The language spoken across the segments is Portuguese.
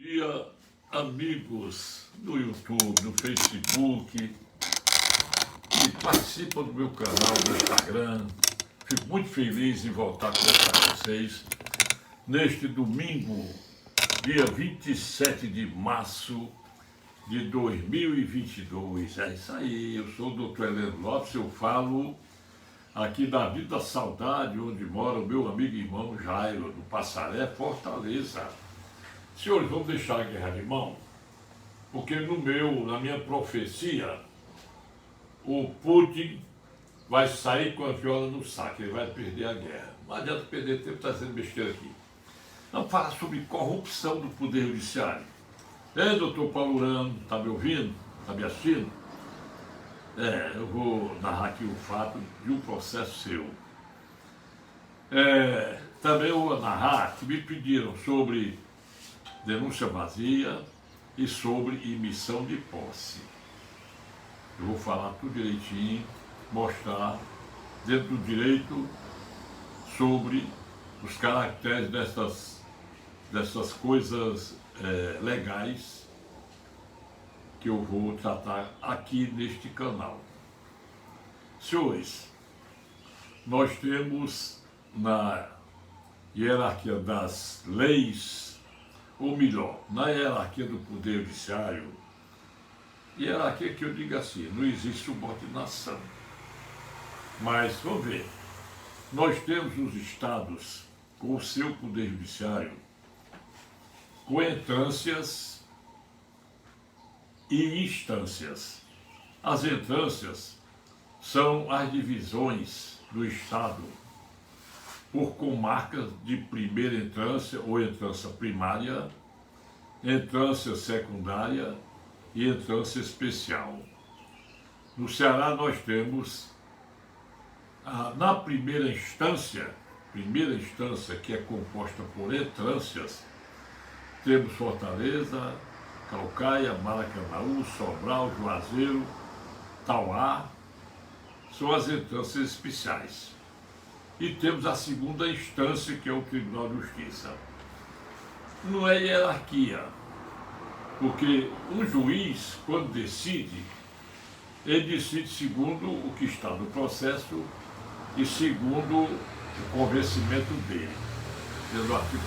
Dia, amigos do YouTube, do Facebook, que participam do meu canal do Instagram. Fico muito feliz em voltar a conversar com vocês neste domingo, dia 27 de março de 2022. É isso aí, eu sou o Dr. Heleno Lopes, eu falo aqui da Vida Saudade, onde mora o meu amigo e irmão Jairo, do Passaré, Fortaleza. Senhores, vamos deixar a guerra de mão, porque na minha profecia, o Putin vai sair com a viola no saco, ele vai perder a guerra. Não adianta perder tempo trazendo besteira aqui. Vamos falar sobre corrupção do Poder Judiciário. Doutor Paulo Urano, está me ouvindo? Está me assistindo? Eu vou narrar aqui o fato de um processo seu. Também eu vou narrar que me pediram sobre denúncia vazia e sobre emissão de posse. Eu vou falar tudo direitinho, mostrar dentro do direito sobre os caracteres dessas coisas legais que eu vou tratar aqui neste canal. Senhores, nós temos na hierarquia das leis, ou melhor, na hierarquia do Poder Judiciário, hierarquia que eu digo assim, não existe subordinação. Mas, vamos ver, nós temos os estados com o seu Poder Judiciário, com entrâncias e instâncias. As entrâncias são as divisões do Estado por comarcas de primeira entrância ou entrância primária, entrância secundária e entrância especial. No Ceará nós temos, na primeira instância, que é composta por entrâncias, temos Fortaleza, Caucaia, Maracanaú, Sobral, Juazeiro, Tauá, são as entrâncias especiais. E temos a segunda instância, que é o Tribunal de Justiça. Não é hierarquia, porque um juiz, quando decide, ele decide segundo o que está no processo e segundo o convencimento dele, pelo artigo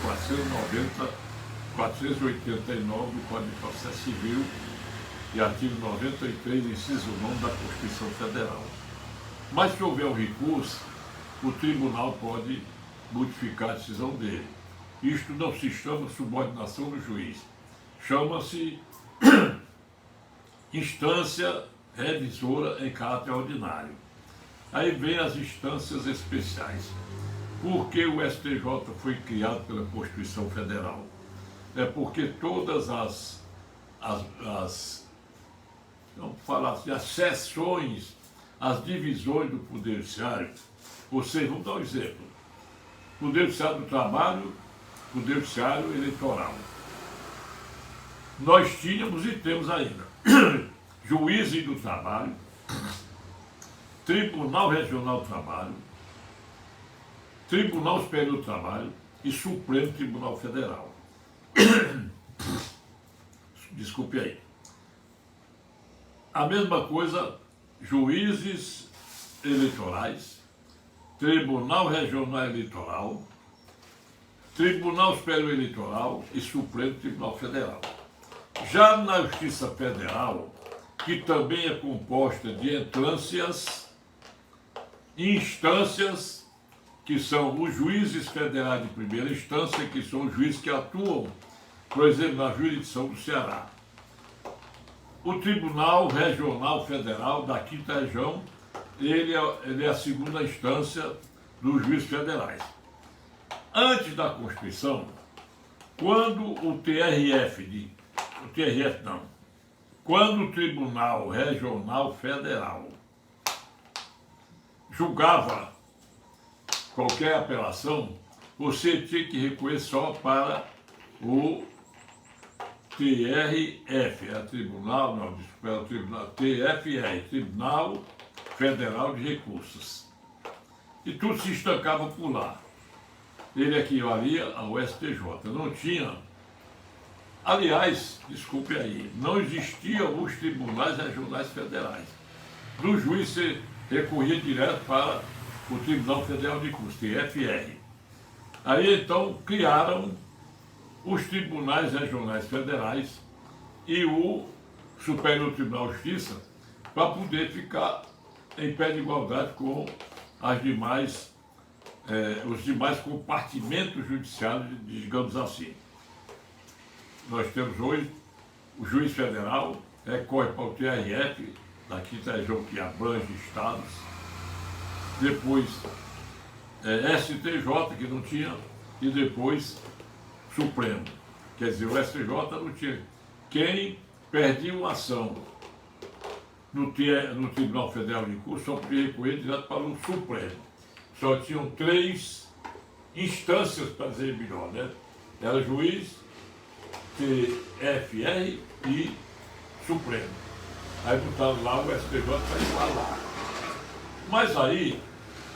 489 do Código de Processo Civil e artigo 93, inciso 9 da Constituição Federal. Mas se houver um recurso, o tribunal pode modificar a decisão dele. Isto não se chama subordinação do juiz, chama-se instância revisora em caráter ordinário. Aí vem as instâncias especiais. Por que o STJ foi criado pela Constituição Federal? É porque todas vamos falar assim, as seções, as divisões do Poder Judiciário. Vocês vão dar um exemplo. Poder Judiciário do Trabalho, Poder Judiciário Eleitoral. Nós tínhamos e temos ainda Juízes do Trabalho, Tribunal Regional do Trabalho, Tribunal Superior do Trabalho e Supremo Tribunal Federal. Desculpe aí. A mesma coisa, juízes eleitorais, Tribunal Regional Eleitoral, Tribunal Superior Eleitoral e Supremo Tribunal Federal. Já na Justiça Federal, que também é composta de entrâncias e instâncias, que são os juízes federais de primeira instância, que são os juízes que atuam, por exemplo, na jurisdição do Ceará. O Tribunal Regional Federal da Quinta Região, ele é a segunda instância dos juízes federais. Antes da Constituição, quando quando o Tribunal Regional Federal julgava qualquer apelação, você tinha que recorrer só para o TRF, Tribunal Federal de Recursos. E tudo se estancava por lá. Ele equivalia ao STJ. Não tinha Aliás, desculpe aí, não existiam os tribunais regionais federais. Do juiz se recorria direto para o Tribunal Federal de Recursos, TFR. Aí então criaram os tribunais regionais federais e o Superior Tribunal de Justiça para poder ficar em pé de igualdade com as demais, os demais compartimentos judiciários, digamos assim. Nós temos hoje o juiz federal, corre para o TRF, da quinta região que abrange estados, depois STJ, que não tinha, e depois Supremo. Quer dizer, o STJ não tinha. Quem perdia uma ação no Tribunal Federal de Recursos só podia recorrer direto para o Supremo. Só tinham 3 instâncias, para dizer melhor, né? Era juiz, TFR e Supremo. Aí botaram lá o STJ para igualar. Mas aí,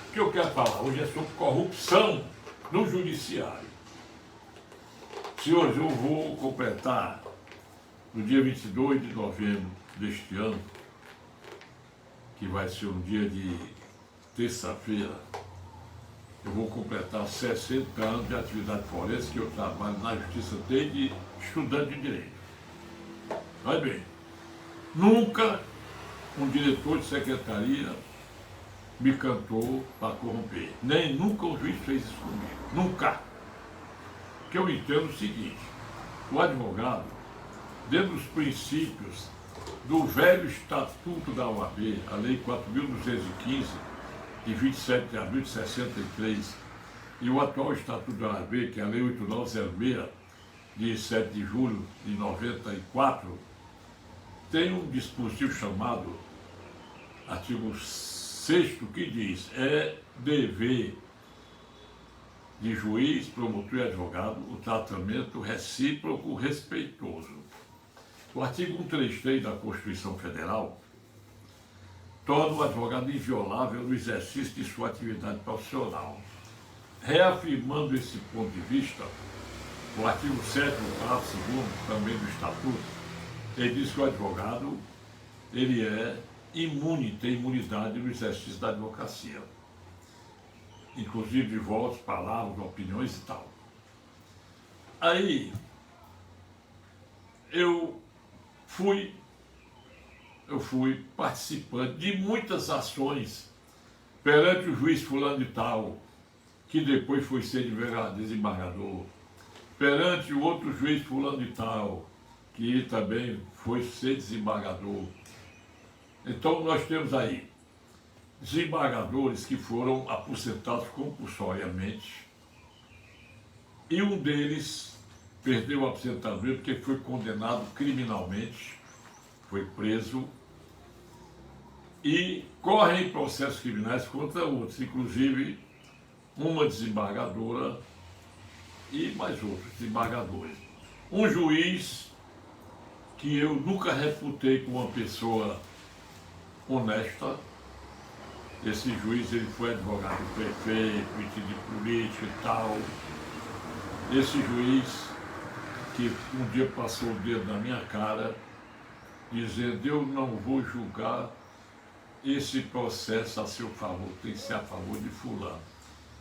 o que eu quero falar hoje é sobre corrupção no judiciário. Senhores, eu vou completar, no dia 22 de novembro deste ano, que vai ser um dia de terça-feira, eu vou completar 60 anos de atividade forense, que eu trabalho na Justiça desde estudante de Direito. Vai bem, nunca um diretor de secretaria me cantou para corromper. Nem nunca o juiz fez isso comigo. Nunca. Porque eu entendo o seguinte, o advogado, dentro dos princípios do velho Estatuto da OAB, a Lei 4.215, de 27 de abril de 63, e o atual Estatuto da OAB, que é a Lei 8906, de 7 de julho de 94, tem um dispositivo chamado artigo 6º, que diz: é dever de juiz, promotor e advogado o tratamento recíproco respeitoso. O artigo 133 da Constituição Federal torna o advogado inviolável no exercício de sua atividade profissional. Reafirmando esse ponto de vista, o artigo 7º, parágrafo 2º, também do Estatuto, ele diz que o advogado ele é imune, tem imunidade no exercício da advocacia, inclusive de votos, palavras, opiniões e tal. Aí, eu fui participante de muitas ações perante o juiz fulano de tal, que depois foi ser desembargador, perante o outro juiz fulano de tal, que também foi ser desembargador. Então nós temos aí desembargadores que foram aposentados compulsoriamente, e um deles perdeu a aposentadoria porque foi condenado criminalmente, foi preso, e correm processos criminais contra outros, inclusive uma desembargadora e mais outros desembargadores. Um juiz que eu nunca reputei como uma pessoa honesta. Esse juiz ele foi advogado do prefeito, metido de político e tal. Esse juiz que um dia passou o dedo na minha cara, dizendo: eu não vou julgar esse processo a seu favor, tem que ser a favor de fulano.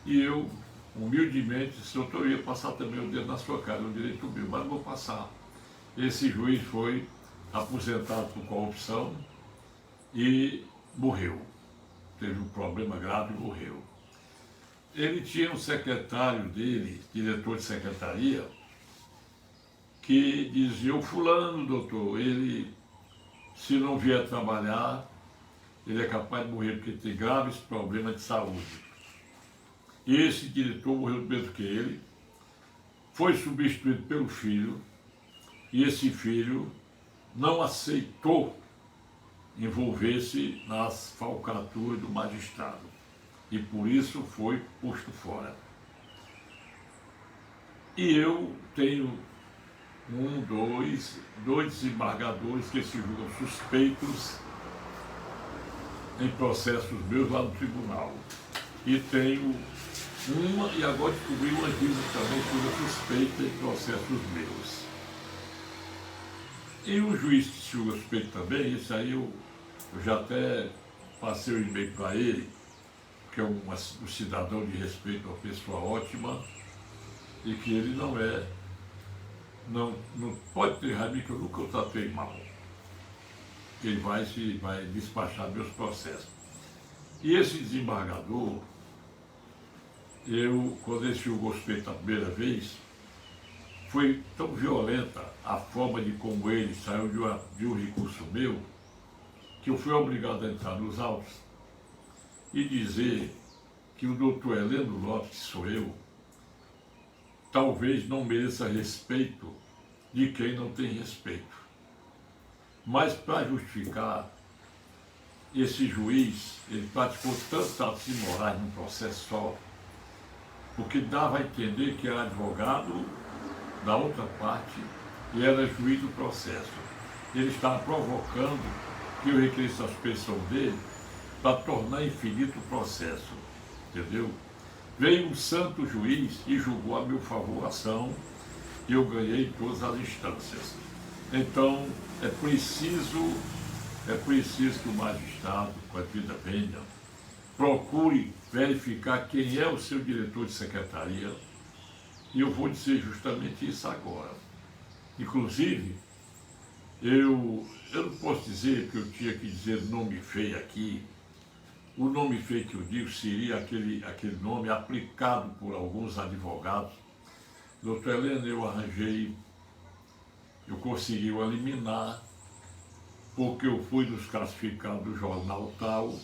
E eu, humildemente, disse: doutor, eu ia passar também o dedo na sua cara, é um direito meu, mas não vou passar. Esse juiz foi aposentado por corrupção e morreu. Teve um problema grave e morreu. Ele tinha um secretário dele, diretor de secretaria, que dizia: o fulano, doutor, ele, se não vier trabalhar, ele é capaz de morrer porque tem graves problemas de saúde. E esse diretor morreu do mesmo que ele, foi substituído pelo filho, e esse filho não aceitou envolver-se nas falcatruas do magistrado, e por isso foi posto fora. E eu tenho dois desembargadores que se julgam suspeitos em processos meus lá no tribunal. E tenho uma, e agora descobri uma juíza também que é suspeita em processos meus. E o juiz que se julga suspeito também, esse aí eu já até passei o e-mail para ele, que é um cidadão de respeito, uma pessoa ótima, e que ele não pode ter raiva que eu nunca o tratei mal. Ele vai despachar meus processos. E esse desembargador, quando ele se julgou suspeito a primeira vez, foi tão violenta a forma de como ele saiu de um recurso meu, que eu fui obrigado a entrar nos autos e dizer que o doutor Heleno Lopes, que sou eu, talvez não mereça respeito de quem não tem respeito. Mas para justificar, esse juiz, ele praticou tantos atos imorais num processo só, porque dava a entender que era advogado da outra parte e era juiz do processo. Ele estava provocando que eu requeresse a suspensão dele para tornar infinito o processo, entendeu? Veio um santo juiz e julgou a meu favor a ação e eu ganhei todas as instâncias. Então, é preciso que o magistrado, com a vida venha, procure verificar quem é o seu diretor de secretaria, e eu vou dizer justamente isso agora. Inclusive, eu não posso dizer que eu tinha que dizer nome feio aqui. O nome feio que eu digo seria aquele nome aplicado por alguns advogados. Doutor Heleno, eu consegui o eliminar, porque eu fui nos classificados do jornal tal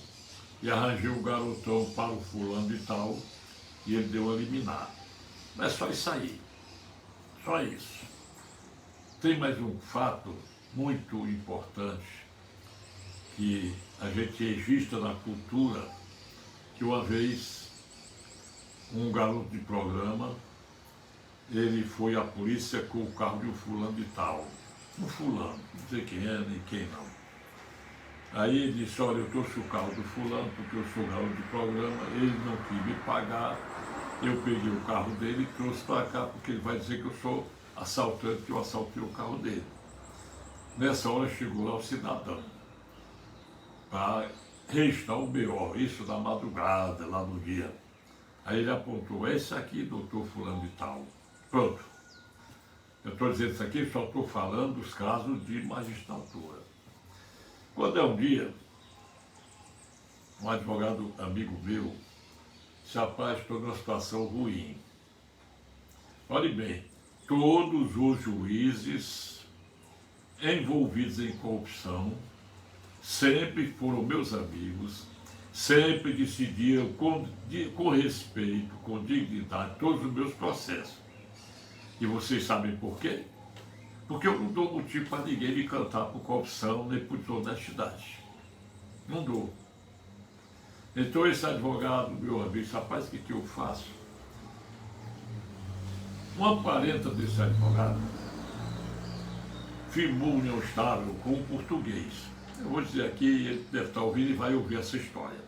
e arranjei um garotão para o fulano e tal, e ele deu a eliminar. Não é só isso aí, só isso. Tem mais um fato muito importante que a gente registra na cultura, que uma vez um garoto de programa, ele foi à polícia com o carro de um fulano de tal. Um fulano, não sei quem é nem quem não. Aí ele disse, olha, eu trouxe o carro do fulano porque eu sou garoto de programa, ele não quis me pagar, eu peguei o carro dele e trouxe para cá porque ele vai dizer que eu sou assaltante, que eu assaltei o carro dele. Nessa hora chegou lá o cidadão para registrar o BO, isso da madrugada, lá no dia. Aí ele apontou, é esse aqui, doutor fulano de tal. Pronto. Eu estou dizendo isso aqui, só estou falando dos casos de magistratura. Quando é um dia, um advogado amigo meu se rapaz, estou numa situação ruim. Olhe bem, todos os juízes envolvidos em corrupção sempre foram meus amigos, sempre decidiram com respeito, com dignidade, todos os meus processos. E vocês sabem por quê? Porque eu não dou motivo para ninguém me cantar por corrupção nem por desonestidade. Não dou. Então esse advogado, meu amigo, rapaz, o que eu faço? Uma parenta desse advogado firmou união estável com um português. Eu vou dizer aqui, ele deve estar ouvindo e vai ouvir essa história.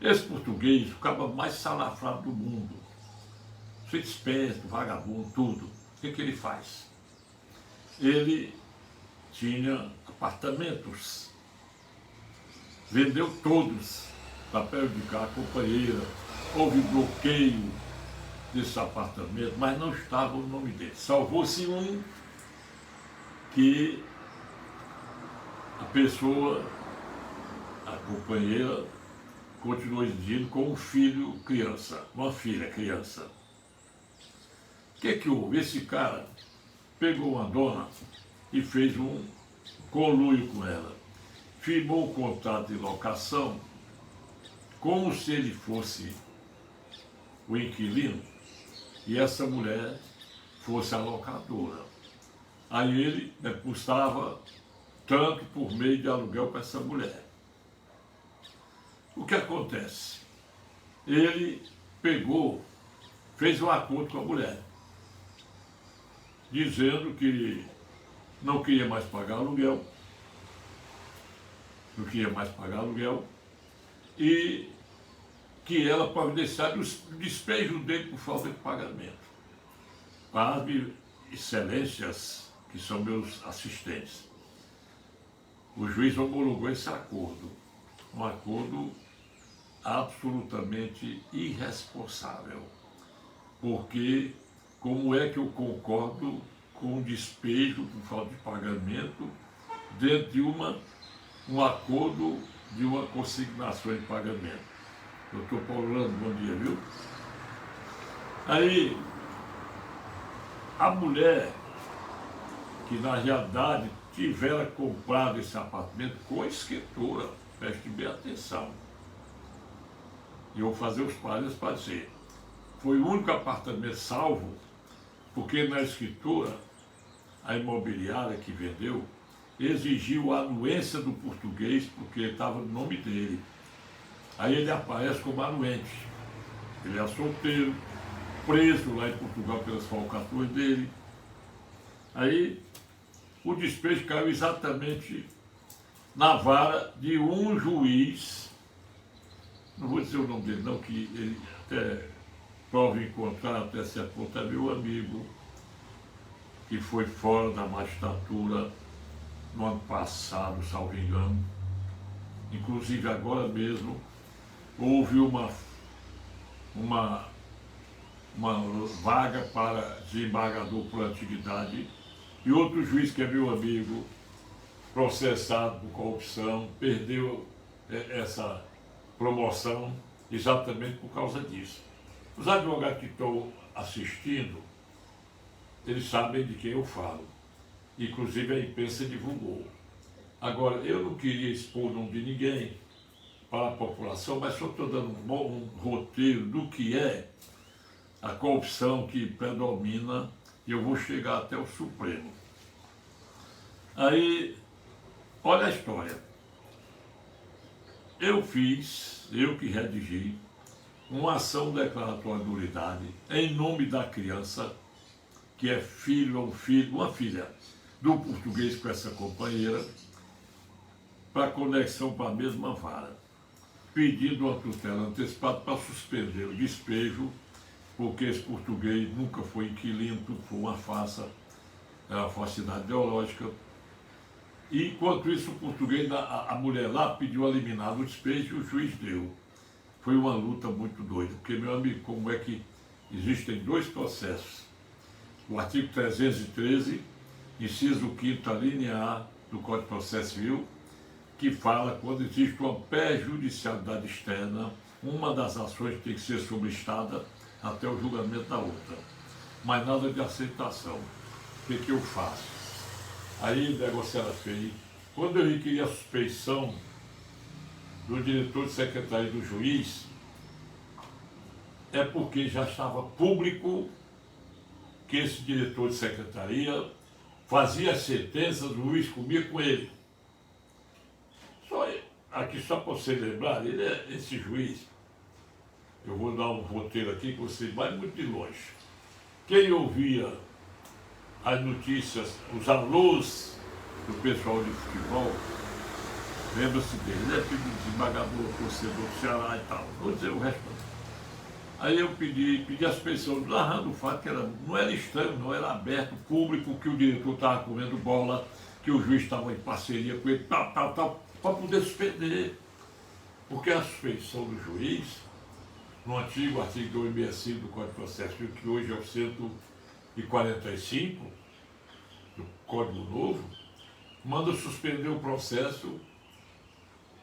Esse português, o cara mais salafrado do mundo, feito esperto, vagabundo, tudo. O que ele faz? Ele tinha apartamentos, vendeu todos, papel de carro, companheira, houve bloqueio desse apartamento, mas não estava o nome dele. Salvou-se um que a pessoa, a companheira, continuou exigindo com um filho criança, uma filha criança. O que houve? Esse cara pegou uma dona e fez um conluio com ela. Firmou um contrato de locação como se ele fosse o inquilino e essa mulher fosse a locadora. Aí ele custava tanto por meio de aluguel para essa mulher. O que acontece? Ele pegou, fez um acordo com a mulher, dizendo que não queria mais pagar aluguel, e que ela providenciaria o despejo dele por falta de pagamento. Pasme, excelências, que são meus assistentes. O juiz homologou esse acordo, um acordo absolutamente irresponsável, porque como é que eu concordo com o despejo por falta de pagamento dentro de um acordo de uma consignação em pagamento? Doutor Paulo Orlando, bom dia, viu? Aí, a mulher que na realidade tivera comprado esse apartamento com a escritura, preste bem atenção, e eu vou fazer os parênteses para dizer, foi o único apartamento salvo, porque na escritura, a imobiliária que vendeu exigiu a anuência do português, porque estava no nome dele. Aí ele aparece como anuente. Ele é solteiro, preso lá em Portugal pelas falcatruas dele. Aí o despejo caiu exatamente na vara de um juiz, não vou dizer o nome dele não, que ele até prova em contrário, até certo ponto é meu amigo, que foi fora da magistratura no ano passado, salvo engano. Inclusive agora mesmo houve uma vaga para desembargador por antiguidade e outro juiz que é meu amigo, processado por corrupção, perdeu essa promoção exatamente por causa disso. Os advogados que estão assistindo, eles sabem de quem eu falo. Inclusive a imprensa divulgou. Agora, eu não queria expor o nome de ninguém para a população, mas só estou dando um roteiro do que é a corrupção que predomina e eu vou chegar até o Supremo. Aí, olha a história. Eu que redigi, uma ação declaratória de nulidade em nome da criança, que é uma filha do português com essa companheira, para conexão para a mesma vara, pedindo uma tutela antecipada para suspender o despejo, porque esse português nunca foi inquilino, tudo foi uma farsa, era uma falsidade ideológica. E enquanto isso, o português, a mulher lá pediu a liminar do despejo e o juiz deu. Foi uma luta muito doida, porque, meu amigo, como é que existem dois processos? O artigo 313, inciso 5º, a linha A do Código de Processo Civil, que fala quando existe uma prejudicialidade externa, uma das ações tem que ser sobrestada até o julgamento da outra. Mas nada de aceitação. O que eu faço? Aí o negócio era feio. Quando eu requeria a suspeição do diretor de secretaria do juiz, é porque já estava público que esse diretor de secretaria fazia as sentenças, o juiz comia com ele. Aqui só para você lembrar, ele é esse juiz. Eu vou dar um roteiro aqui que você vai muito de longe. Quem ouvia as notícias, os alôs do pessoal de futebol, lembra-se dele, ele é filho de desembargador, torcedor do Ceará e tal. Vou dizer o resto. Aí eu pedi a suspeição, narrando o fato que não era estranho, não era aberto, público, que o diretor estava comendo bola, que o juiz estava em parceria com ele, tal, para poder suspender. Porque a suspeição do juiz, no antigo artigo 265 do Código de Processo Civil, que hoje é o 145 do Código Novo, manda suspender o processo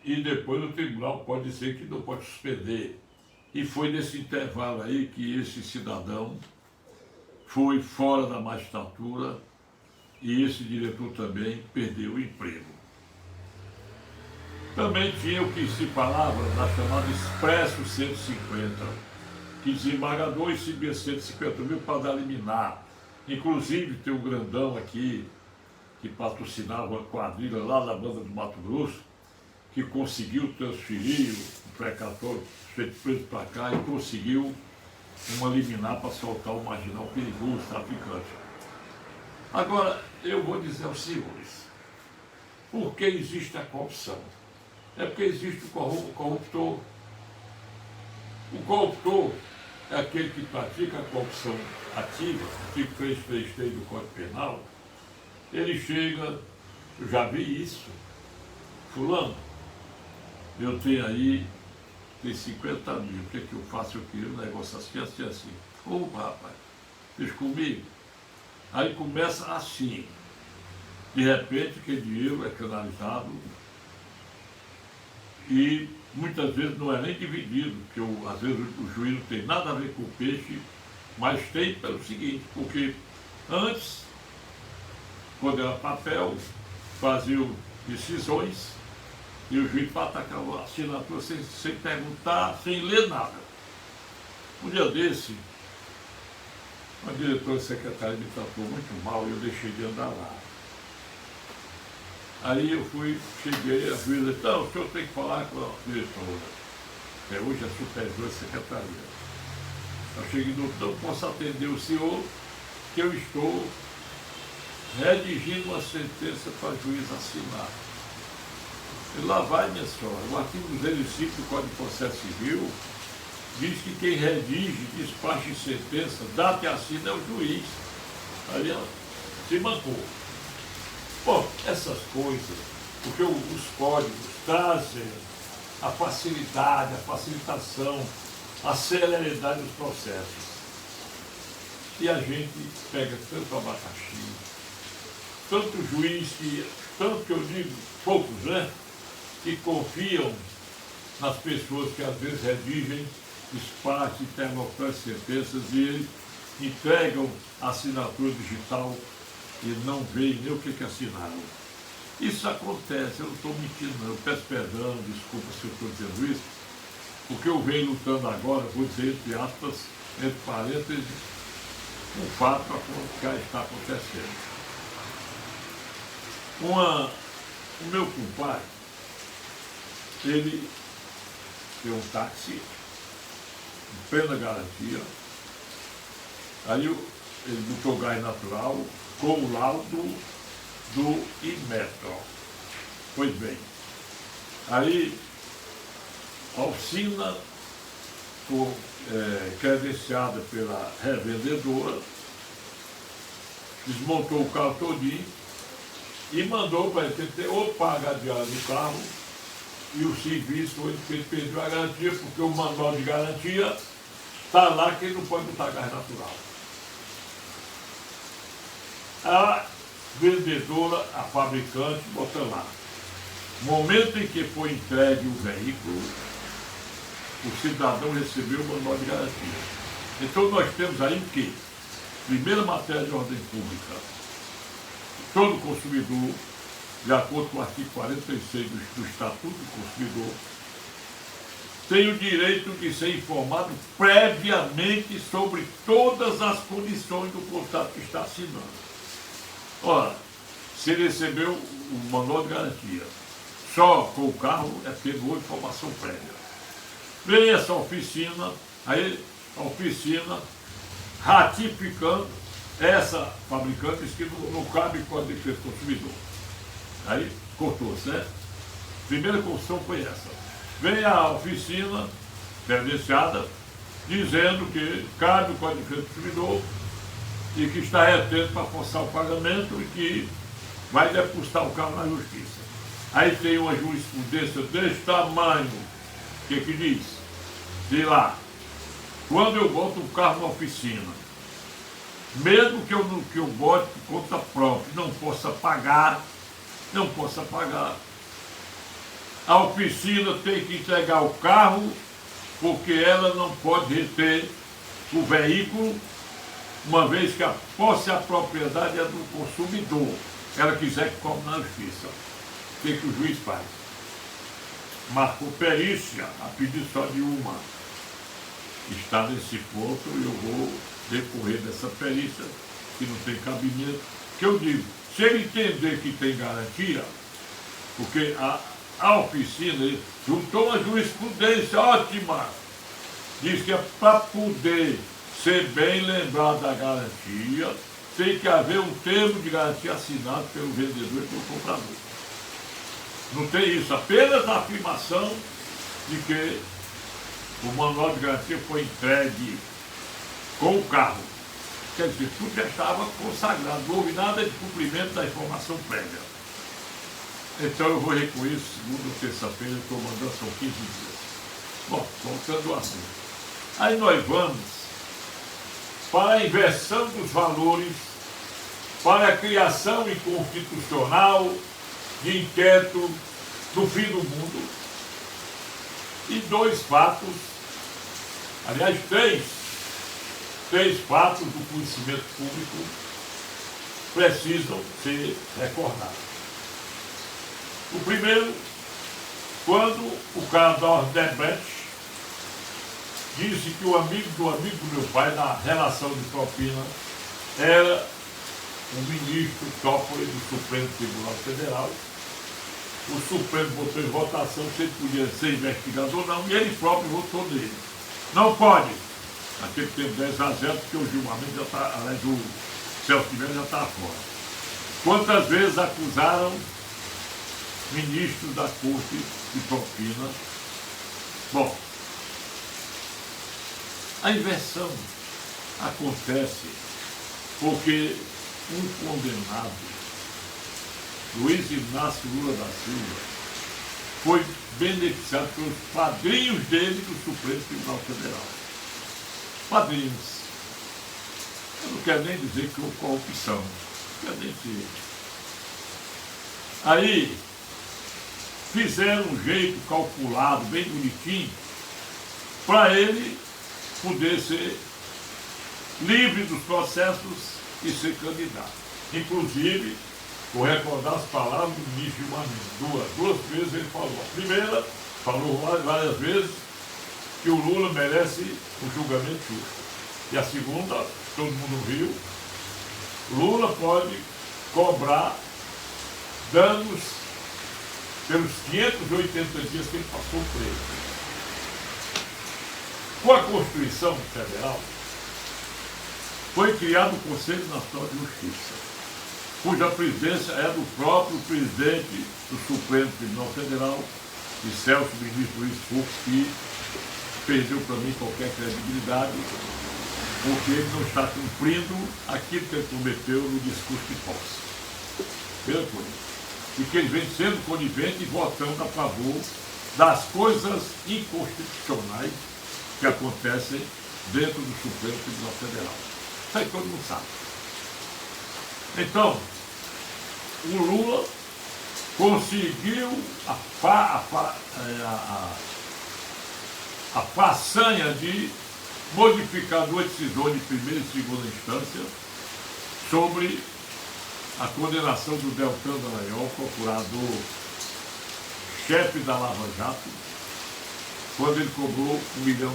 e depois o tribunal pode dizer que não pode suspender. E foi nesse intervalo aí que esse cidadão foi fora da magistratura e esse diretor também perdeu o emprego. Também tinha o que se falava na chamada Expresso 150, que desembargador recebia 150 mil para dar liminar. Inclusive tem um grandão aqui que patrocinava uma quadrilha lá na banda do Mato Grosso, que conseguiu transferir o precatório feito preso para cá e conseguiu uma liminar para soltar o marginal perigoso, traficante. Agora, eu vou dizer aos senhores, por que existe a corrupção? É porque existe o corruptor. O corruptor é aquele que pratica a corrupção ativa, artigo 333 do Código Penal, Ele chega, eu já vi isso. Fulano, eu tenho aí, tem 50 mil, o que é que eu faço? Eu queria um negócio assim, assim, assim. Opa, rapaz, deixa comigo. Aí começa assim. De repente, aquele dinheiro é canalizado e muitas vezes não é nem dividido, porque às vezes o juiz não tem nada a ver com o peixe, mas tem pelo seguinte, porque antes, quando era papel, faziam decisões e o juiz atacava a assinatura sem perguntar, sem ler nada. Um dia desse, a diretora secretária me tratou muito mal e eu deixei de andar lá. Aí eu cheguei, a juíza disse, não, o senhor tem que falar com a diretora, que hoje é supervisora de secretaria. Eu cheguei, não posso atender o senhor, que eu estou redigindo uma sentença para a juíza assinar. E lá vai, minha senhora, o artigo 205 do Código de Processo Civil diz que quem redige, despacha em sentença, dá que assina é o juiz. Aí ela se mancou. Bom, essas coisas, porque os códigos trazem a facilidade, a facilitação, a celeridade dos processos. E a gente pega tanto abacaxi, tanto juiz, tanto que eu digo, poucos, né? Que confiam nas pessoas que às vezes redigem, despacham, interlocam sentenças e eles entregam a assinatura digital e não veem nem o que assinaram. Isso acontece, eu não estou mentindo, não. Eu peço perdão, desculpa se eu estou dizendo isso, porque eu venho lutando agora, vou dizer entre aspas, entre parênteses, um fato que está acontecendo. O meu compadre, ele tem um táxi, em plena garantia, aí ele botou gás natural com o laudo do Inmetro. Pois bem, aí a oficina foi credenciada pela revendedora, desmontou o carro todinho e mandou para ele ter ou paga a diária do carro e o serviço ele perdeu a garantia, porque o manual de garantia está lá que ele não pode botar gás natural. A vendedora, a fabricante, bota lá. Momento em que foi entregue o veículo, o cidadão recebeu o manual de garantia. Então nós temos aí o quê? Primeira matéria de ordem pública. Todo consumidor, de acordo com o artigo 46 do Estatuto do Consumidor, tem o direito de ser informado previamente sobre todas as condições do contrato que está assinando. Ora, se ele recebeu o manual de garantia só com o carro, pegou informação prévia. Vem essa oficina, aí a oficina ratificando, essa fabricante diz que não cabe Código de Defesa do Consumidor. Aí cortou, certo? Primeira construção foi essa. Vem a oficina credenciada dizendo que cabe o Código de Defesa do Consumidor e que está retendo para forçar o pagamento e que vai depositar o carro na justiça. Aí tem uma jurisprudência desse tamanho, o que diz? Diz lá, quando eu boto um carro na oficina, mesmo que eu bote por conta própria, não possa pagar, a oficina tem que entregar o carro, porque ela não pode reter o veículo, uma vez que a posse e a propriedade é do consumidor. Ela quiser que cobre na justiça. O que o juiz faz? Marcou perícia, a pedido só de uma. Está nesse ponto e eu vou decorrer dessa perícia, que não tem cabimento. Que eu digo, se ele entender que tem garantia, porque a oficina juntou uma jurisprudência ótima, diz que é para poder ser bem lembrado da garantia, tem que haver um termo de garantia assinado pelo vendedor e pelo comprador. Não tem isso, apenas a afirmação de que o manual de garantia foi entregue com o carro. Quer dizer, tudo já estava consagrado, não houve nada de cumprimento da informação prévia. Então eu vou recolher segunda ou terça-feira, eu estou mandando, são 15 dias. Bom, voltando ao assunto. Aí nós vamos para a inversão dos valores, para a criação inconstitucional de inquérito do fim do mundo. E dois fatos, aliás, três fatos do conhecimento público precisam ser recordados. O primeiro, quando o caso da Odebrecht disse que o amigo do meu pai, na relação de propina, era o ministro Toffoli do Supremo Tribunal Federal. O Supremo botou em votação se ele podia ser investigado ou não, e ele próprio votou nele. Não pode. Naquele tempo 10-0, porque o Gilmar Mendes já está, aliás, o Celso de Mello já está fora. Quantas vezes acusaram ministros da Corte de propina? Bom, a inversão acontece porque um condenado, Luiz Inácio Lula da Silva, foi beneficiado pelos padrinhos dele do Supremo Tribunal Federal. Padrinhos. Eu não quero nem dizer que houve corrupção. Não quero nem dizer. Aí, fizeram um jeito calculado, bem bonitinho, para ele poder ser livre dos processos e ser candidato. Inclusive, vou recordar as palavras do ministro Gilmar Mendes. Duas vezes ele falou. A primeira, falou várias vezes, que o Lula merece um julgamento justo. E a segunda, todo mundo viu, Lula pode cobrar danos pelos 580 dias que ele passou preso. Com a Constituição Federal, foi criado o Conselho Nacional de Justiça, cuja presidência é do próprio presidente do Supremo Tribunal Federal, de Celso Ministro Luiz Fux, que perdeu para mim qualquer credibilidade, porque ele não está cumprindo aquilo que ele prometeu no discurso de posse. Primeira coisa. E que ele vem sendo conivente e votando a favor das coisas inconstitucionais que acontecem dentro do Supremo Tribunal Federal. Isso aí todo mundo sabe. Então, o Lula conseguiu a façanha de modificar duas decisões de primeira e segunda instância sobre a condenação do Deltan Dallagnol, procurador-chefe da Lava Jato, quando ele cobrou R$1 milhão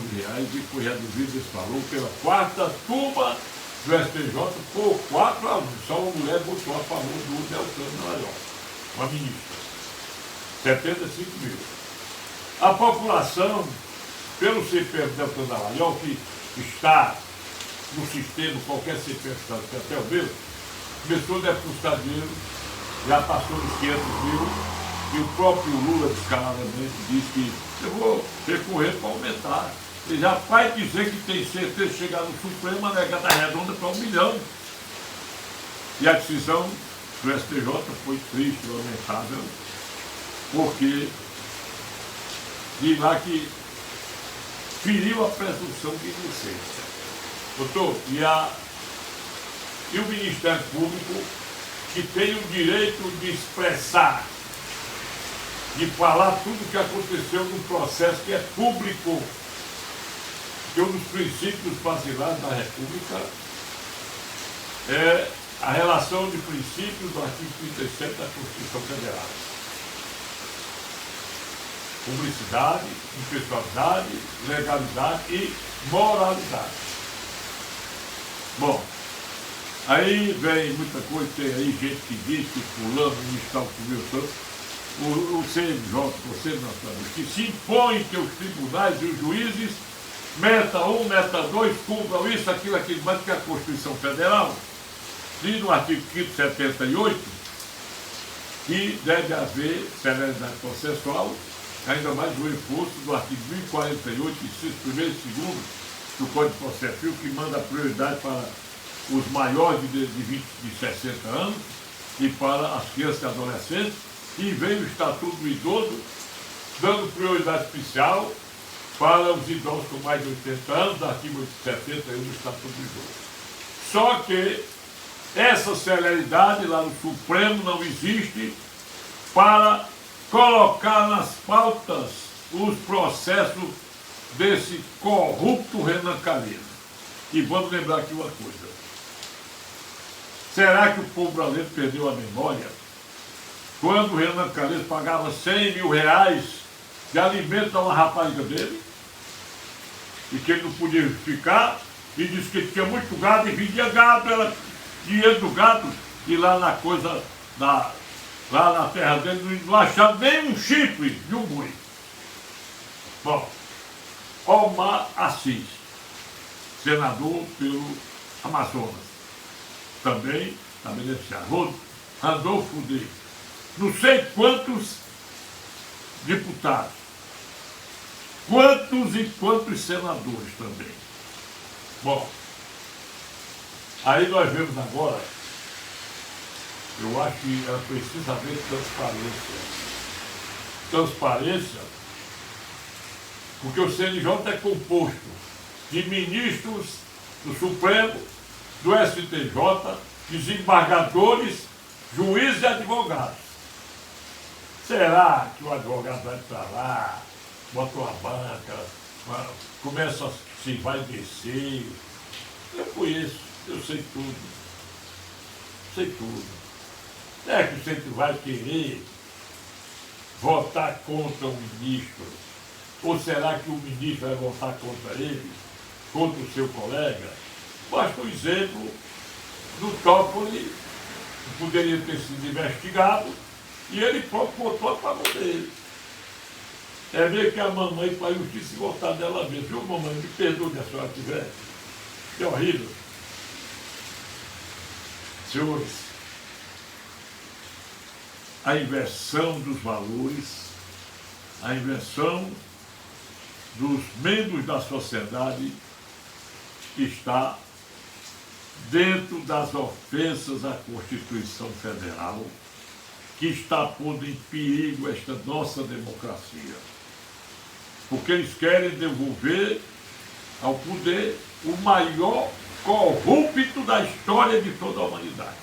e foi reduzido esse valor pela quarta turma do STJ por 4-1. Só uma mulher votou a favor do Deltan Dallagnol, uma ministra. 75 mil. A população, pelo CPF Deltan Dallagnol, que está no sistema, qualquer CPF, que até o meu, começou a depositar dinheiro, já passou dos 500 mil, e o próprio Lula, descaradamente, disse que eu vou recorrer para aumentar. Ele já vai dizer que tem certeza de chegar no Supremo, a negada redonda para 1 milhão. E a decisão do STJ foi triste, lamentável, porque diz lá que feriu a presunção de inocência. Doutor, e o Ministério Público, que tem o direito de expressar, de falar tudo o que aconteceu no processo que é público, que um dos princípios basilares da República é a relação de princípios do artigo 37 da Constituição Federal. Publicidade, impessoalidade, legalidade e moralidade. Bom, aí vem muita coisa, tem aí gente que diz que fulano, ministro subiu tanto. O CNJ, o Conselho Nacional de Justiça, se impõe que os tribunais e os juízes meta 1, meta 2, cumpram isso, aquilo, mas que a Constituição Federal diz no artigo 578 que deve haver celeridade processual, ainda mais o reforço do artigo 1048, inciso 1º e 2º do Código de Processo Civil, que manda prioridade para os maiores de 60 anos e para as crianças e adolescentes, e veio o Estatuto do Idoso, dando prioridade especial para os idosos com mais de 80 anos, acima de 70 anos, do Estatuto do Idoso. Só que essa celeridade lá no Supremo não existe para colocar nas pautas os processos desse corrupto Renan Calheiros. E vamos lembrar aqui uma coisa. Será que o povo brasileiro perdeu a memória? Quando o Renan Calheiros pagava 100 mil reais de alimento a uma rapariga dele, e que ele não podia ficar, e disse que tinha muito gado e vendia gado, era dinheiro do gado, e lá na coisa, lá na terra dele, não achava nem um chifre de um boi. Bom, Omar Assis, senador pelo Amazonas, também está beneficiado. Randolfo de não sei quantos deputados, quantos e quantos senadores também. Bom, aí nós vemos agora, eu acho que era preciso haver transparência. Transparência, porque o CNJ é composto de ministros do Supremo, do STJ, desembargadores, juízes e advogados. Será que o advogado vai para lá, bota uma banca, começa a se vai descer? Eu conheço, eu sei tudo. Sei tudo. É que você vai querer votar contra o ministro? Ou será que o ministro vai votar contra ele, contra o seu colega? Basta o exemplo do Toffoli, que poderia ter sido investigado, e ele próprio votou a favor dele. É ver que a mamãe para a justiça votar dela mesmo. Viu, mamãe? Me perdoe se a senhora tiver. É horrível. Senhores, a inversão dos valores, a inversão dos membros da sociedade está dentro das ofensas à Constituição Federal, que está pondo em perigo esta nossa democracia. Porque eles querem devolver ao poder o maior corrupto da história de toda a humanidade.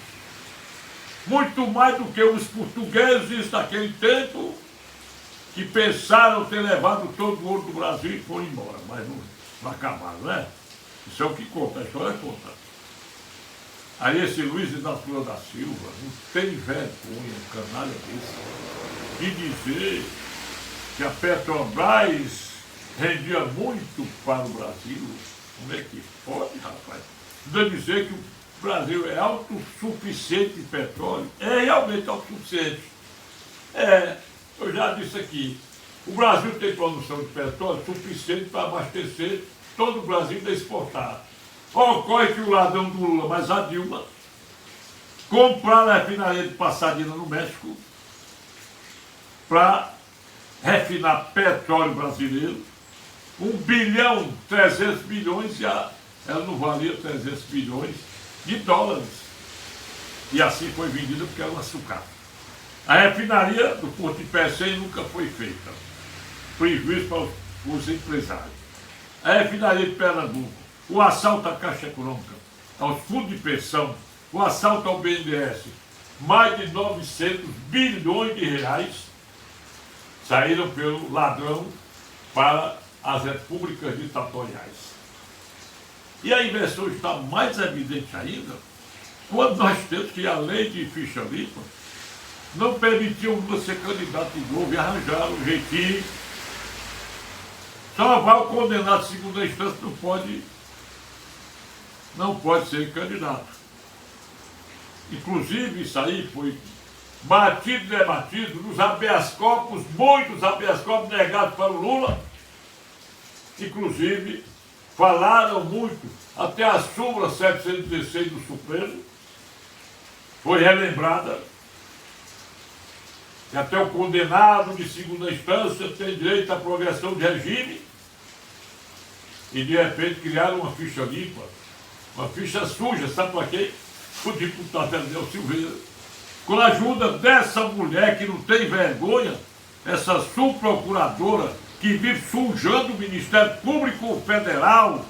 Muito mais do que os portugueses daquele tempo, que pensaram ter levado todo o ouro do Brasil e foram embora, mas não acabaram, né? Isso é o que conta, a história conta. Aí esse Luiz Inácio Lula da Silva não tem vergonha, canalha desse, de dizer que a Petrobras rendia muito para o Brasil. Como é que pode, rapaz? Ainda dizer que o Brasil é autossuficiente em petróleo. É realmente autossuficiente. Eu já disse aqui, o Brasil tem produção de petróleo suficiente para abastecer todo o Brasil e exportar. Ocorre que o ladrão do Lula, mas a Dilma, compraram a refinaria de Passadina no México para refinar petróleo brasileiro, 1,3 bilhões, e ela não valia 300 bilhões de dólares. E assim foi vendida porque era uma sucata. A refinaria do Porto de Pecém nunca foi feita. Prejuízo para os empresários. A refinaria de Pernambuco, o assalto à Caixa Econômica, aos fundos de pensão, o assalto ao BNDES, mais de 900 bilhões de reais saíram pelo ladrão para as repúblicas ditatoriais. E a inversão está mais evidente ainda quando nós temos que a lei de ficha limpa não permitiu Lula ser candidato de novo e arranjaram um jeitinho. Só vai o condenado de segunda instância, não pode ser candidato. Inclusive, isso aí foi batido e debatido nos habeas corpus, muitos habeas corpus negados para o Lula. Inclusive, falaram muito, até a súmula 716 do Supremo foi relembrada, que até o condenado de segunda instância tem direito à progressão de regime, e de repente criaram uma ficha limpa Uma ficha suja, sabe para quem? O deputado Daniel Silveira. Com a ajuda dessa mulher que não tem vergonha, essa subprocuradora que vive sujando o Ministério Público Federal,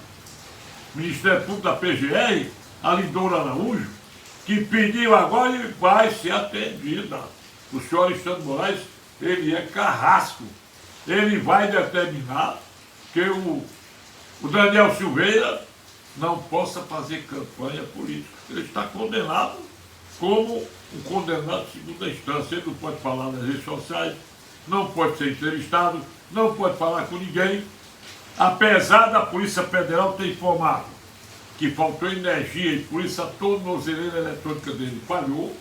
Ministério Público da PGR, a Lindora Araújo, que pediu agora e vai ser atendida. O senhor Alexandre Moraes, ele é carrasco. Ele vai determinar que o Daniel Silveira não possa fazer campanha política. Ele está condenado como um condenado de segunda instância. Ele não pode falar nas redes sociais, não pode ser entrevistado, não pode falar com ninguém, apesar da Polícia Federal ter informado que faltou energia e por isso a tornozeleira eletrônica dele falhou.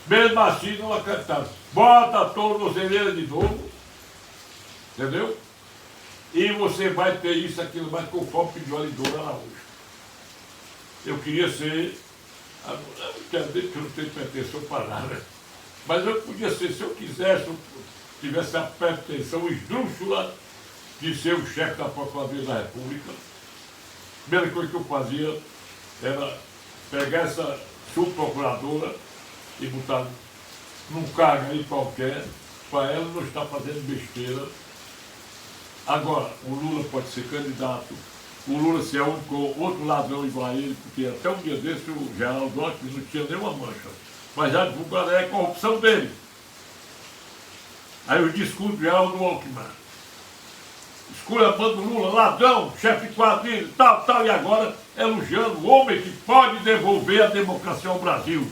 Mesmo assim não acreditaram. Bota a tornozeleira de novo, entendeu? E você vai ter isso, aquilo, mas conforme pediu a Lindora Araújo. Eu queria ser, eu quero dizer que eu não tenho pretensão para nada, mas eu podia ser, se eu quisesse, eu tivesse a pretensão esdrúxula de ser o chefe da Procuradoria da República. A primeira coisa que eu fazia era pegar essa subprocuradora e botar num cargo aí qualquer, para ela não estar fazendo besteira. Agora, o Lula pode ser candidato, o Lula se é o único, outro ladrão igual a ele, porque até um dia desse o Geraldo Alckmin não tinha nenhuma mancha, mas já divulgaram a corrupção dele. Aí os discursos do Geraldo Alckmin, esculhambando o Lula, ladrão, chefe de quadrilha, tal, e agora elogiando o homem que pode devolver a democracia ao Brasil.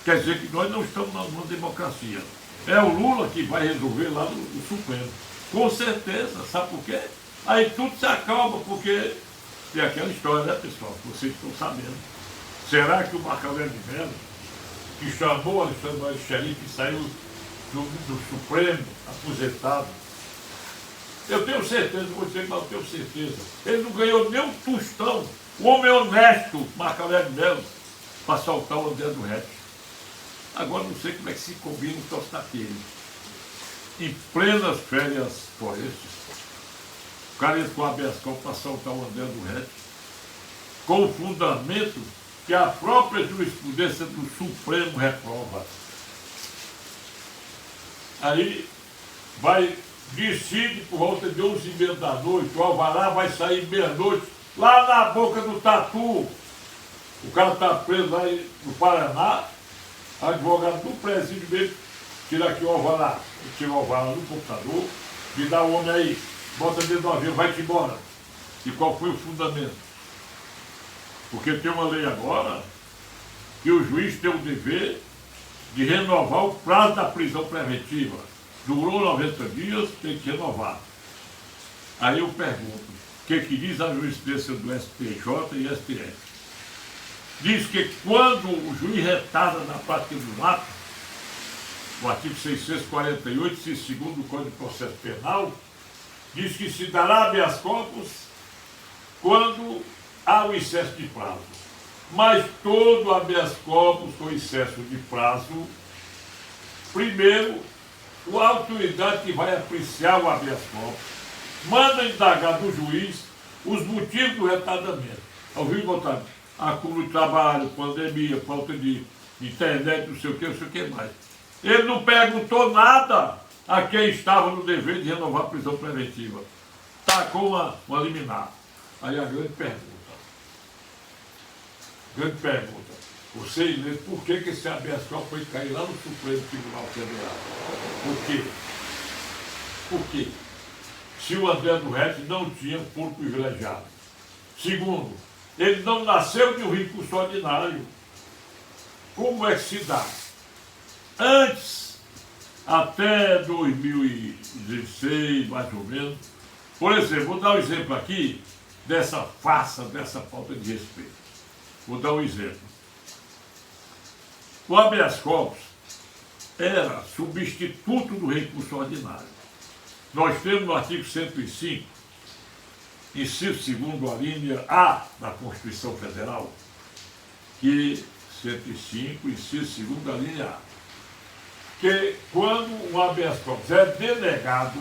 Quer dizer que nós não estamos numa democracia. É o Lula que vai resolver lá no Supremo. Com certeza, sabe por quê? Aí tudo se acalma, porque tem aquela história, né, pessoal? Vocês estão sabendo. Será que o Marco Aurélio de Mello, que chamou Alexandre Moraes de xerife e saiu do Supremo, aposentado, eu tenho certeza, vou dizer, mas eu tenho certeza, ele não ganhou nem um tostão, o homem honesto, Marco Aurélio de Mello, para soltar o André do Reis. Agora não sei como é que se combina o troço daquele. Em plenas férias florestas, o cara entra com a habeas corpus para soltar o André do Reis, com o fundamento que a própria jurisprudência do Supremo reprova. Aí decide por volta de 11h30 da noite, o alvará vai sair meia-noite, lá na boca do Tatu. O cara está preso lá no Paraná, advogado do presídio mesmo, tira aqui o alvará, tira o alvará no computador, me dá o homem aí, bota dentro do avião, vai-te embora. E qual foi o fundamento? Porque tem uma lei agora que o juiz tem o dever de renovar o prazo da prisão preventiva. Durou 90 dias, tem que renovar. Aí eu pergunto, o que diz a jurisprudência do STJ e STF? Diz que quando o juiz retarda na prática do ato, o artigo 648, segundo o Código de Processo Penal, diz que se dará habeas corpus quando há o excesso de prazo. Mas todo habeas corpus com excesso de prazo, primeiro, a autoridade que vai apreciar o habeas corpus manda indagar do juiz os motivos do retardamento. Ouviu, botar acúmulo de trabalho, pandemia, falta de internet, não sei o que mais. Ele não perguntou nada a quem estava no dever de renovar a prisão preventiva. Tacou uma liminar. Aí a grande pergunta, vocês lêem por que esse habeas corpus foi cair lá no Supremo Tribunal Federal? Por quê? Por quê? Se o André do Reis não tinha foro privilegiado. Segundo, ele não nasceu de um recurso ordinário. Como é que se dá? Antes, até 2016, mais ou menos, por exemplo, vou dar um exemplo aqui dessa farsa, dessa falta de respeito. Vou dar um exemplo. O habeas corpus era substituto do recurso ordinário. Nós temos no artigo 105, inciso 2º, a linha A da Constituição Federal, que 105, inciso 2º, a linha A, que quando o habeas corpus é denegado,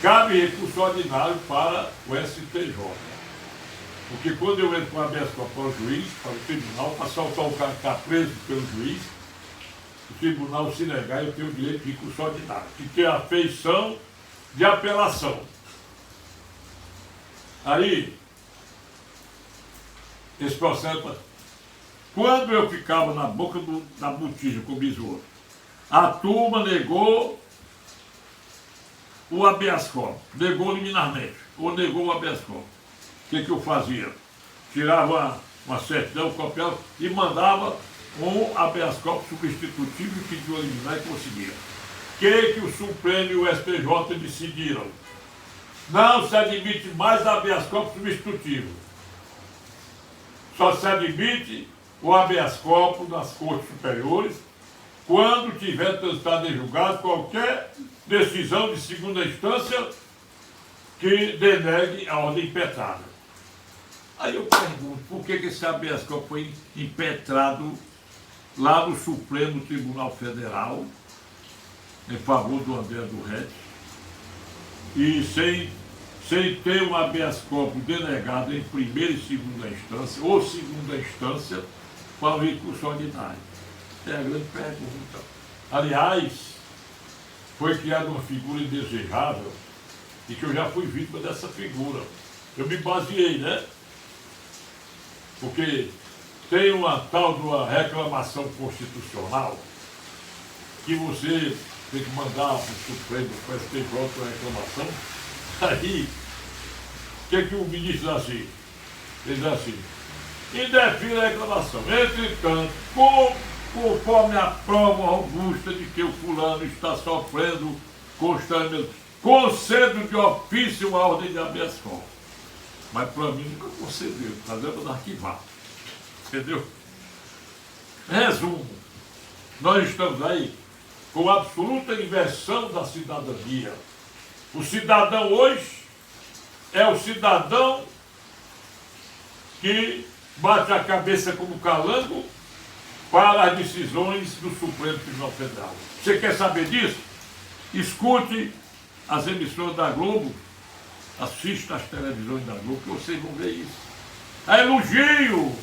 cabe recurso ordinário para o STJ. Porque quando eu entro com habeas corpus para o juiz, para o tribunal, para soltar o cara que está preso pelo juiz, o tribunal se negar, eu tenho o direito de recurso ordinário, que tem a feição de apelação. Aí, esse processo, quando eu ficava na boca da botija com o besouro, a turma negou o habeas corpus, negou liminarmente, ou negou o habeas corpus. O que eu fazia? Tirava uma certidão, copiava e mandava um habeas corpus substitutivo e pediu a liminar e conseguia. O que o Supremo e o STJ decidiram? Não se admite mais habeas corpus substitutivo. Só se admite o habeas corpus das Cortes Superiores quando tiver transitado em julgado qualquer decisão de segunda instância que denegue a ordem impetrada. Aí eu pergunto, por que esse habeas corpus foi impetrado lá no Supremo Tribunal Federal, em favor do André do Red, e sem ter um habeas corpus denegado em primeira e segunda instância, ou segunda instância, para o recurso ordinário? É a grande pergunta. Aliás, foi criada uma figura indesejável, e que eu já fui vítima dessa figura. Eu me baseei, né? Porque tem uma tal de uma reclamação constitucional que você tem que mandar para o Supremo, para o STJ uma reclamação. Aí, o que o ministro diz assim? Ele diz assim: indefine a reclamação. Entretanto, conforme a prova robusta de que o fulano está sofrendo constantemente, concedo de ofício uma ordem de habeas corpus. Mas para mim nunca concedeu, fazendo arquivar. Entendeu? Resumo, nós estamos aí com a absoluta inversão da cidadania. O cidadão hoje é o cidadão que bate a cabeça como calango para as decisões do Supremo Tribunal Federal. Você quer saber disso? Escute as emissoras da Globo, assista às televisões da Globo, que vocês vão ver isso. A elogio!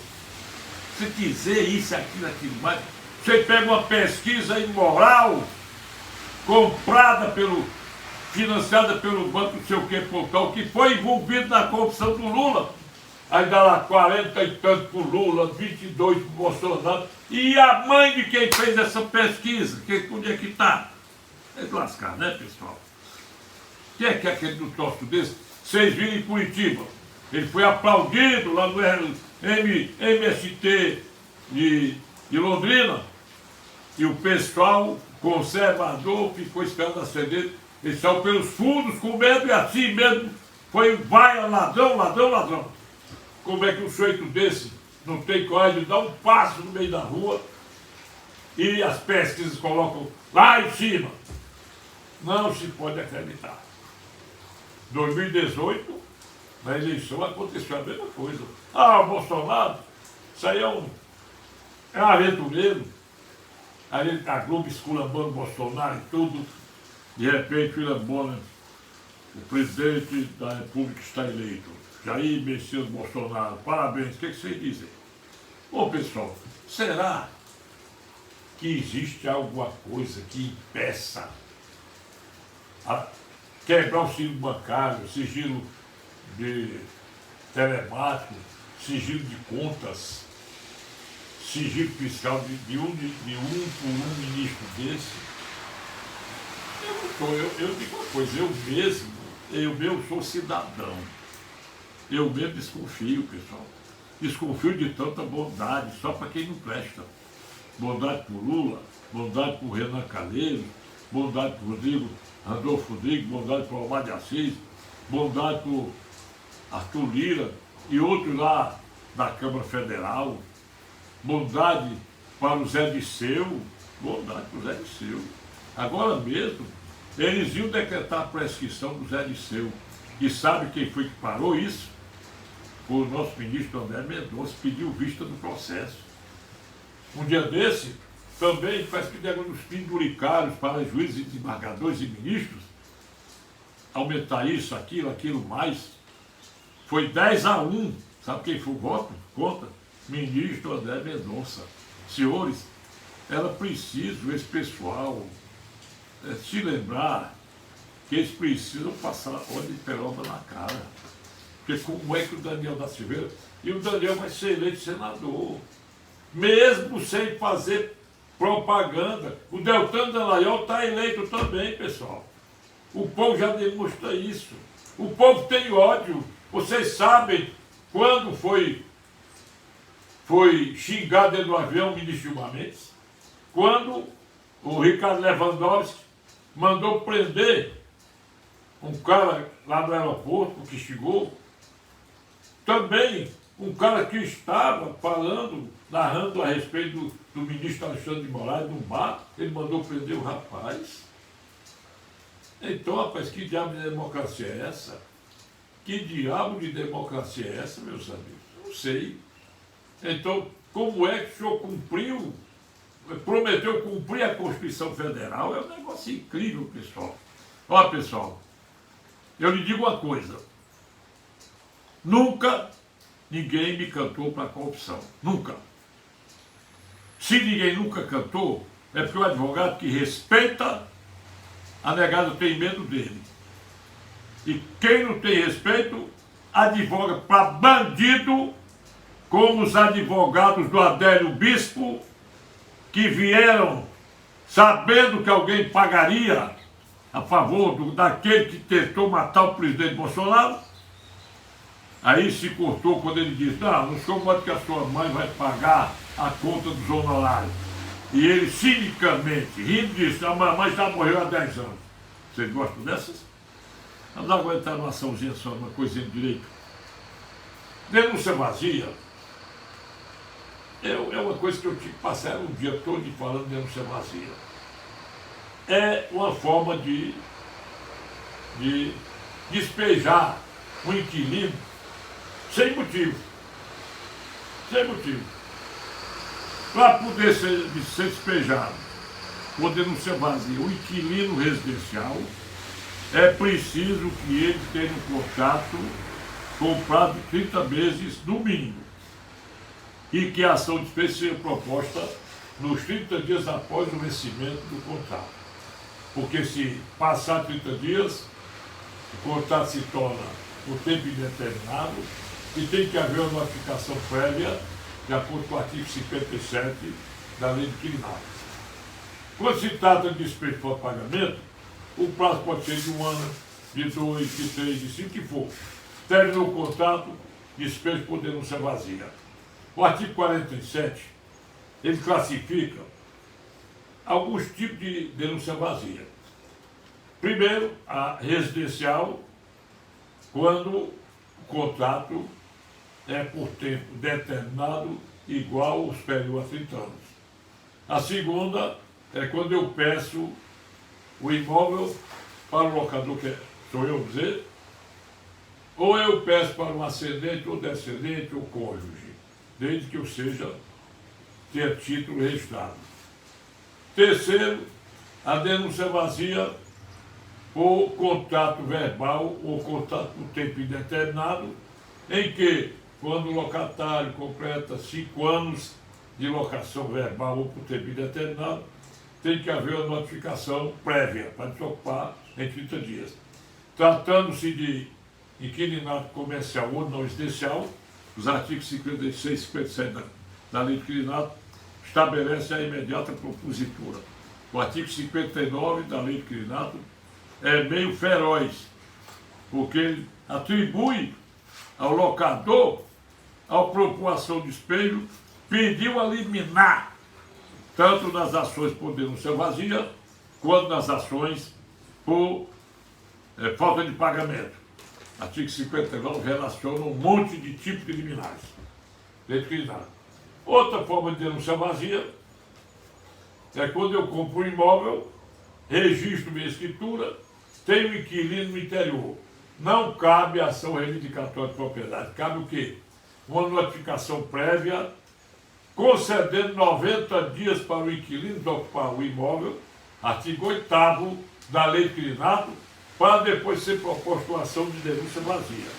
Se quiser isso, aquilo mais, você pega uma pesquisa imoral, financiada pelo banco, não sei o que, por tal, que foi envolvido na corrupção do Lula. Aí dá lá 40 e tanto por Lula, 22 por Bolsonaro. E a mãe de quem fez essa pesquisa, onde é que está? É de lascar, né, pessoal? Quem é que é aquele do troço desse? Vocês viram em Curitiba. Ele foi aplaudido lá no MST de Londrina. E o pessoal conservador ficou esperando acender. Ele saiu pelos fundos com medo e assim mesmo foi vai ladrão, ladrão, ladrão. Como é que um sujeito desse não tem coragem de dar um passo no meio da rua e as pesquisas colocam lá em cima? Não se pode acreditar. 2018, na eleição, aconteceu a mesma coisa. Ah, o Bolsonaro, isso aí é um aventureiro. Aí a Globo esculambando o Bolsonaro e tudo. De repente, William Bonner, o presidente da República, está eleito. Jair Messias Bolsonaro, parabéns. O que vocês dizem? Bom, pessoal, será que existe alguma coisa que impeça a quebrar o sigilo bancário, sigilo de telemático, sigilo de contas, sigilo fiscal de um por um ministro desse? Eu digo uma coisa, eu mesmo sou cidadão. Eu mesmo desconfio, pessoal. Desconfio de tanta bondade, só para quem não presta. Bondade por Lula, bondade por Renan Calheiros, bondade por Randolfo Rodrigues, bondade por Omar de Assis, bondade por Arthur Lira e outros lá da Câmara Federal, bondade para o Zé Disseu, bondade para o Zé Disseu. Agora mesmo, eles iam decretar a prescrição do Zé Disseu. E sabe quem foi que parou isso? O nosso ministro André Mendonça pediu vista do processo. Um dia desse, também parece que deram os penduricários para juízes, desembargadores e ministros, aumentar isso, aquilo mais. Foi 10-1 Sabe quem foi o voto contra? Ministro André Mendonça. Senhores, era preciso esse pessoal se lembrar que eles precisam passar óleo de peroba na cara. Porque como é que o Daniel da Silveira... E o Daniel vai ser eleito senador, mesmo sem fazer propaganda. O Deltan Dallagnol está eleito também, pessoal. O povo já demonstra isso. O povo tem ódio. Vocês sabem quando foi xingado dentro do avião o ministro Gilmar Mendes? Quando o Ricardo Lewandowski mandou prender um cara lá no aeroporto que xingou. Também um cara que estava falando, narrando a respeito do ministro Alexandre de Moraes no bar, ele mandou prender o rapaz. Então, rapaz, que diabo de democracia é essa? Que diabo de democracia é essa, meus amigos? Não sei. Então, como é que o senhor prometeu cumprir a Constituição Federal? É um negócio incrível, pessoal. Olha, pessoal, eu lhe digo uma coisa. Nunca ninguém me cantou para a corrupção. Nunca. Se ninguém nunca cantou, é porque o advogado que respeita, a negada tem medo dele. E quem não tem respeito, advoga para bandido, como os advogados do Adélio Bispo, que vieram sabendo que alguém pagaria a favor daquele que tentou matar o presidente Bolsonaro. Aí se cortou quando ele disse, não sou modo que a sua mãe vai pagar a conta dos honorários. E ele cinicamente, rindo, disse, a mamãe já morreu há 10 anos. Vocês gostam dessas? Vamos aguentar uma açãozinha só, uma coisinha de direito. Denúncia vazia é uma coisa que eu tive que passar um dia todo falando de denúncia vazia. É uma forma de despejar um inquilino sem motivo. Sem motivo. Para poder ser despejado por denúncia vazia, o inquilino residencial, é preciso que ele tenha um contrato com prazo de 30 meses no mínimo. E que a ação de despejo seja proposta nos 30 dias após o vencimento do contrato. Porque se passar 30 dias, o contrato se torna por tempo indeterminado e tem que haver uma notificação prévia, de acordo com o artigo 57 da Lei do Inquilinato. Quando se trata de despejo por pagamento, o prazo pode ser de 1 ano, de 2, de 3, de 5, que for. Terminou o contrato, despejo por denúncia vazia. O artigo 47, ele classifica alguns tipos de denúncia vazia. Primeiro, a residencial, quando o contrato é por tempo determinado, igual ou superior a 30 anos. A segunda é quando eu peço o imóvel para o locador, que sou eu dizer, ou eu peço para um ascendente ou descendente ou cônjuge, desde que eu tenha título registrado. Terceiro, a denúncia vazia por contrato verbal ou contrato por tempo indeterminado, em que, quando o locatário completa 5 anos de locação verbal ou por tempo indeterminado, tem que haver uma notificação prévia para desocupar em 30 dias. Tratando-se de inquilinato comercial ou não residencial, os artigos 56 e 57 da Lei do Inquilinato estabelecem a imediata propositura. O artigo 59 da Lei do Inquilinato é meio feroz, porque ele atribui ao locador, ao propor ação de despejo, pediu a liminar, tanto nas ações por denúncia vazia, quanto nas ações por falta de pagamento. Artigo 59 relaciona um monte de tipos de liminares. Outra forma de denúncia vazia é quando eu compro um imóvel, registro minha escritura, tenho um inquilino no interior. Não cabe ação reivindicatória de propriedade. Cabe o quê? Uma notificação prévia, concedendo 90 dias para o inquilino ocupar o imóvel, artigo 8º da Lei do Inquilinato, para depois ser proposta uma ação de denúncia vazia.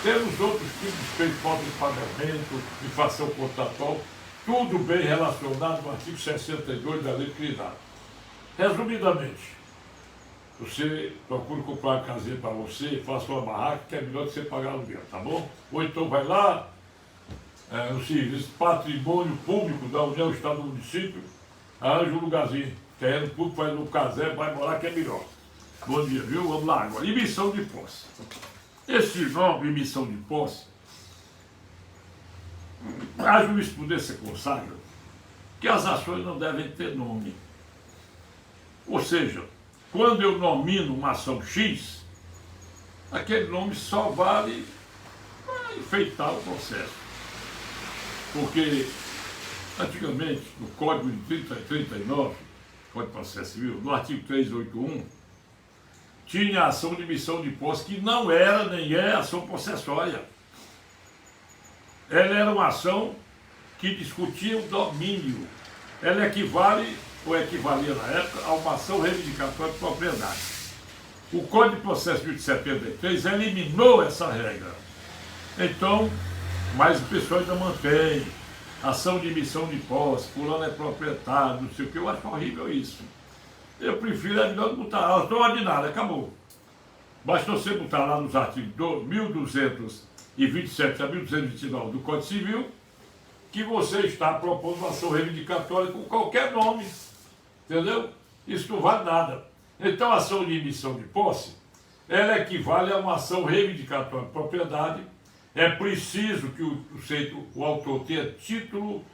Temos outros tipos de falta de pagamento, infração contratual, tudo bem relacionado no artigo 62 da Lei de Crediário. Resumidamente, você procura comprar uma casinha para você, faça uma barraca, que é melhor que você pagar aluguel, tá bom? Ou então vai lá, no serviço patrimônio público da União, Estado do Município, arranja um lugarzinho, terreno público, vai no casé, vai morar que é melhor. Bom dia, viu? Vamos lá agora. Emissão de posse. Esse nome, emissão de posse, a jurisprudência consagra que as ações não devem ter nome. Ou seja, quando eu nomino uma ação X, aquele nome só vale para enfeitar o processo. Porque, antigamente, no Código de 39, Código de Processo Civil, no artigo 381, tinha a ação de emissão de posse que não era nem é ação possessória. Ela era uma ação que discutia o domínio. Ela equivale, ou equivalia na época, a uma ação reivindicatória de propriedade. O Código de Processo Civil de 73 eliminou essa regra. Então, mas o pessoal ainda mantém ação de emissão de posse, fulano é proprietário, não sei o que, eu acho horrível isso. Eu prefiro, é melhor botar a ação ordinária, acabou. Basta você botar lá nos artigos 1227 a 1229 do Código Civil que você está propondo uma ação reivindicatória com qualquer nome, entendeu? Isso não vale nada. Então a ação de emissão de posse, ela equivale a uma ação reivindicatória de propriedade. É preciso que o autor tenha título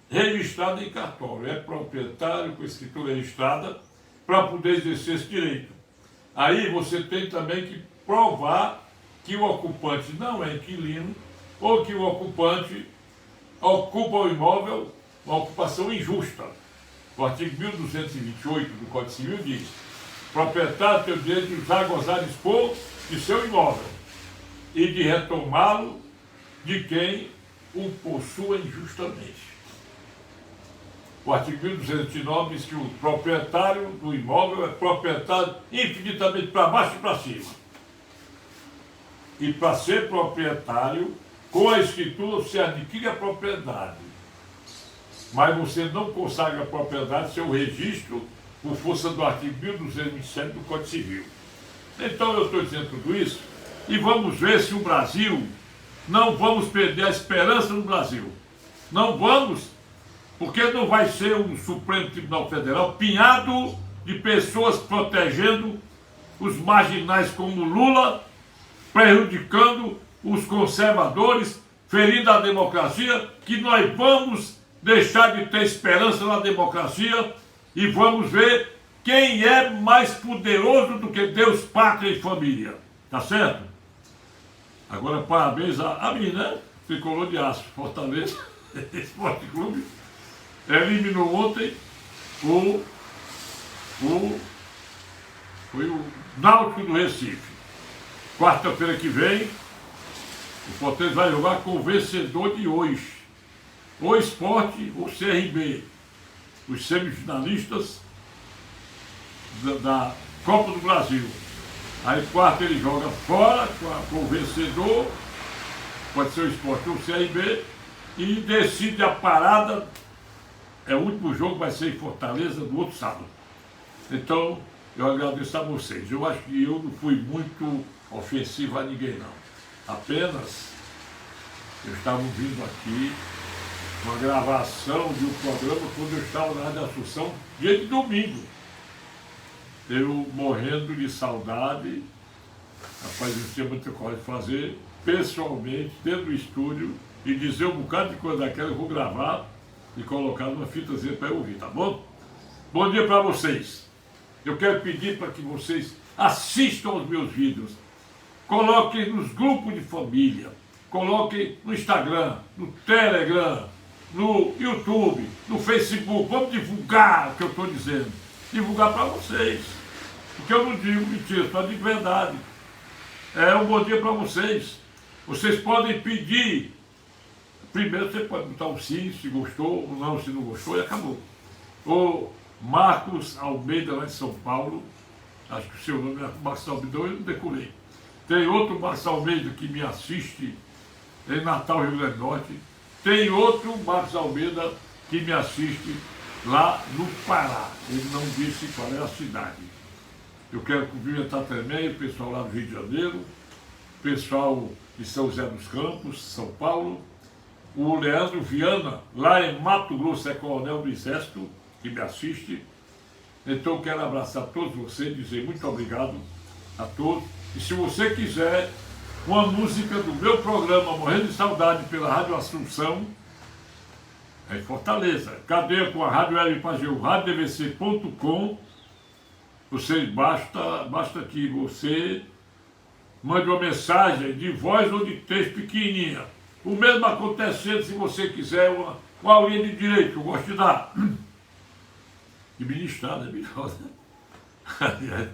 registrado em cartório, é proprietário com escritura registrada para poder exercer esse direito. Aí você tem também que provar que o ocupante não é inquilino ou que o ocupante ocupa o imóvel, uma ocupação injusta. O artigo 1228 do Código Civil diz: proprietário tem o direito de usar, gozar, dispor de seu imóvel e de retomá-lo de quem o possua injustamente. O artigo 1209 diz que o proprietário do imóvel é proprietário infinitamente para baixo e para cima. E para ser proprietário, com a escritura você adquire a propriedade. Mas você não consagra a propriedade sem o registro por força do artigo 1227 do Código Civil. Então eu estou dizendo tudo isso e vamos ver se o Brasil, não vamos perder a esperança no Brasil. Não vamos, porque não vai ser um Supremo Tribunal Federal pinhado de pessoas protegendo os marginais como Lula, prejudicando os conservadores, ferindo a democracia, que nós vamos deixar de ter esperança na democracia e vamos ver quem é mais poderoso do que Deus, pátria e família. Tá certo? Agora, parabéns a mim, né? Tricolor de Aço, Fortaleza Esporte Clube, eliminou ontem foi o Náutico do Recife. Quarta-feira que vem, o Fortaleza vai jogar com o vencedor de hoje. O Sport, o CRB, os semifinalistas da Copa do Brasil. Aí quarta ele joga fora com o vencedor, pode ser o Sport ou o CRB, e decide a parada. O último jogo vai ser em Fortaleza no outro sábado. Então, eu agradeço a vocês. Eu acho que eu não fui muito ofensivo a ninguém, não. Apenas eu estava ouvindo aqui uma gravação de um programa quando eu estava na Rádio Assunção, dia de domingo. Eu morrendo de saudade, rapaz, eu tinha muita coisa de fazer, pessoalmente, dentro do estúdio, e dizer um bocado de coisa daquela, eu vou gravar e colocar numa fitazinha para eu ouvir, tá bom? Bom dia para vocês. Eu quero pedir para que vocês assistam aos meus vídeos, coloquem nos grupos de família, coloquem no Instagram, no Telegram, no YouTube, no Facebook. Vamos divulgar o que eu estou dizendo. Divulgar para vocês. Porque eu não digo mentira, só digo verdade. É um bom dia para vocês. Vocês podem pedir. Primeiro você pode botar um sim, se gostou, ou não, se não gostou, e acabou. O Marcos Almeida, lá de São Paulo, acho que o seu nome é Marcos Almeida, eu não decorei. Tem outro Marcos Almeida que me assiste em Natal, Rio Grande do Norte. Tem outro Marcos Almeida que me assiste lá no Pará. Ele não disse qual é a cidade. Eu quero cumprimentar também o pessoal lá do Rio de Janeiro, o pessoal de São José dos Campos, São Paulo, o Leandro Viana, lá em Mato Grosso, é coronel do Exército, que me assiste. Então eu quero abraçar todos vocês, dizer muito obrigado a todos. E se você quiser uma música do meu programa Morrendo de Saudade pela Rádio Assunção, é em Fortaleza, cadeia com a Rádio Web Pageu, radiodvc.com, basta que você mande uma mensagem de voz ou de texto pequenininha. O mesmo acontecendo se você quiser uma aulinha de direito, que eu gosto de dar. E ministrar, né, melhor, né?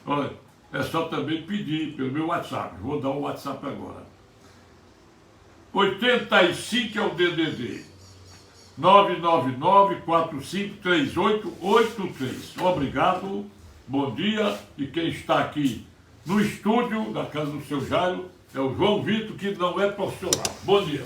Olha, é só também pedir pelo meu WhatsApp. Vou dar o WhatsApp agora. 85 é o DDD. 999-453883. Obrigado, bom dia. E quem está aqui no estúdio da casa do seu Jairo é o João Vitor, que não é profissional. Bom dia.